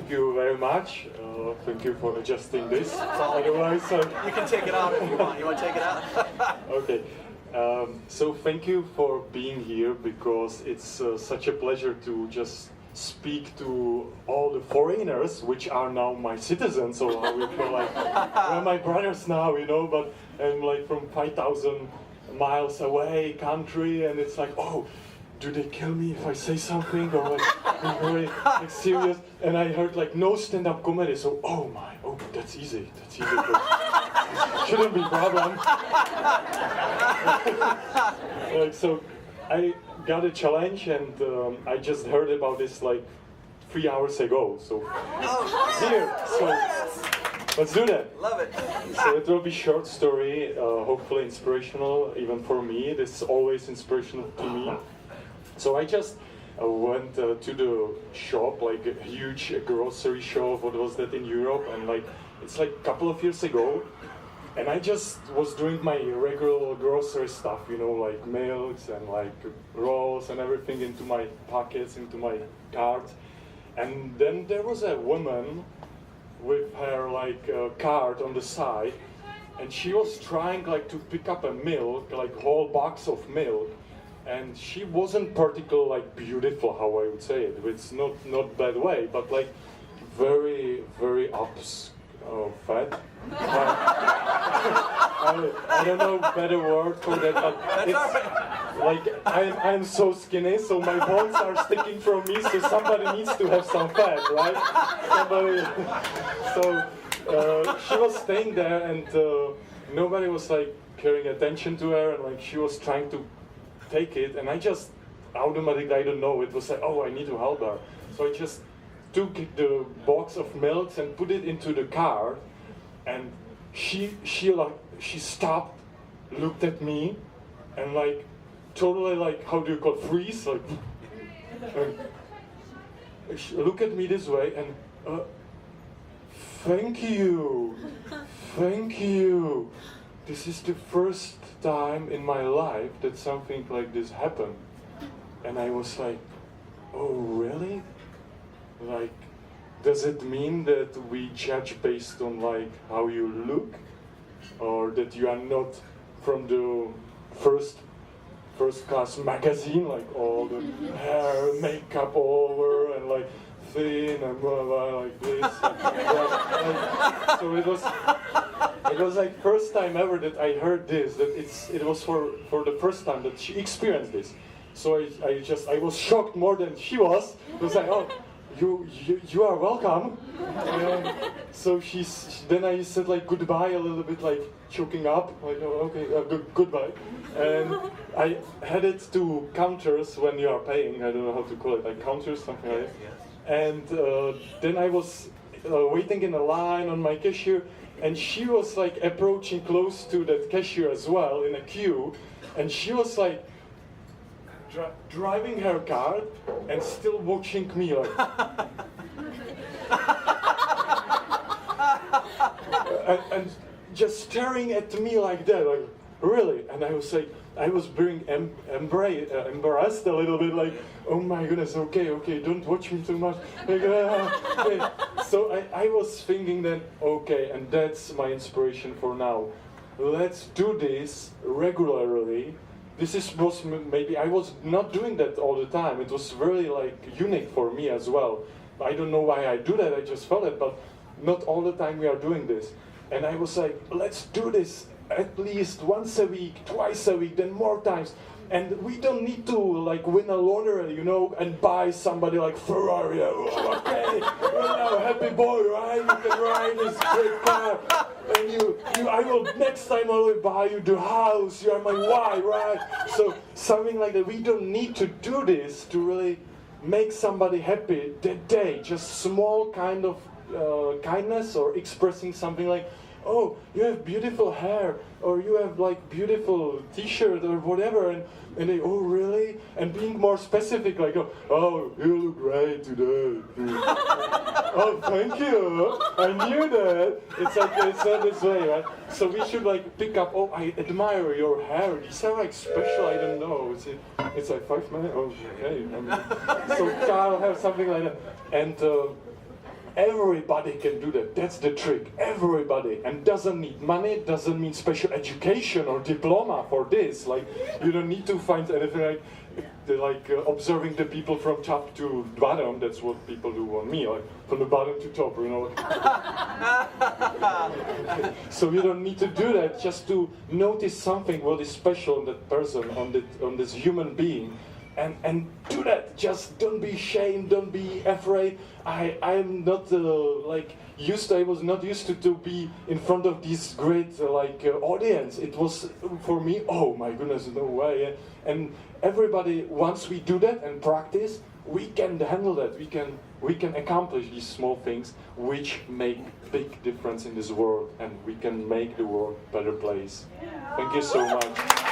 thank you very much. Thank you for adjusting this. Otherwise, you can take it out if you want. You want to take it out? Okay. So thank you for being here, because it's such a pleasure to just speak to all the foreigners, which are now my citizens. So I will feel like they're my brothers now, you know. But I'm like from 5,000 miles away country, and it's like, oh, do they kill me if I say something, or like I'm very like, serious? And I heard like no stand-up comedy, so oh, that's easy. Shouldn't be a problem. Like, so I got a challenge, and I just heard about this like 3 hours ago. So here, so let's do that. Love it. So it will be short story, hopefully inspirational even for me. This is always inspirational to me. So I just went to the shop, like a huge grocery shop. What was that in Europe? And like it's like a couple of years ago. And I just was doing my regular grocery stuff, you know, like milks and like rolls and everything into my pockets, into my cart. And then there was a woman with her like cart on the side, and she was trying like to pick up a milk, like whole box of milk. And she wasn't particularly like beautiful, how I would say it. It's not bad way, but like very fat. I don't know better word for that, but it's like I'm so skinny, so my bones are sticking from me. So somebody needs to have some fat, right? Somebody. So she was staying there, and nobody was like paying attention to her, and like she was trying to take it, and I just automatically, I don't know, it was like, oh, I need to help her. So I just took the box of milks and put it into the car, and she stopped, looked at me, and like totally like, how do you call it, freeze, like, and she looked at me this way, and thank you. This is the first time in my life that something like this happened. And I was like, oh, really? Like, does it mean that we judge based on like how you look? Or that you are not from the first class magazine, like all the hair, makeup all over, and like thin and blah, blah, like this. So it was like first time ever that I heard this, that it was for the first time that she experienced this. So I was shocked more than she was. It was like, oh, you are welcome. So then I said like goodbye a little bit, like choking up, like, oh, okay, goodbye. And I headed to counters when you are paying. I don't know how to call it, like counters, something like that. And then I was waiting in a line on my cashier, and she was like approaching close to that cashier as well in a queue, and she was like driving her car and still watching me like and just staring at me like that, like really. And I was like, I was being embarrassed a little bit, like, oh my goodness, okay, don't watch me too much. Like, okay. So I was thinking that, okay, and that's my inspiration for now. Let's do this regularly. Was maybe I was not doing that all the time. It was really like unique for me as well. I don't know why I do that, I just felt it, but not all the time we are doing this. And I was like, let's do this at least once a week, twice a week, then more times. And we don't need to like win a lottery, you know, and buy somebody like Ferrari. Oh, okay, you're now a happy boy, right? You can ride this great car. And I will, next time I will buy you the house. You are my wife, right? So something like that. We don't need to do this to really make somebody happy that day. Just small kind of kindness, or expressing something like, oh, you have beautiful hair, or you have like beautiful t-shirt or whatever, and they, oh really? And being more specific, like, oh, you look great today. Oh, thank you. I knew that. It's like, it's not this way, right? So we should like pick up, oh, I admire your hair. These are like special, I don't know. It's like 5 minutes, oh, okay. So I'll have something like that. everybody can do that. That's the trick. Everybody, and doesn't need money, doesn't need special education or diploma for this. Like, you don't need to find anything like observing the people from top to bottom. That's what people do on me, like from the bottom to top, you know. So you don't need to do that. Just to notice something what is special on that person, on this human being. And do that. Just don't be ashamed. Don't be afraid. I'm not I was not used to be in front of this great audience. It was for me. Oh my goodness, no way. And everybody, once we do that and practice, we can handle that. We can accomplish these small things which make big difference in this world, and we can make the world a better place. Thank you so much.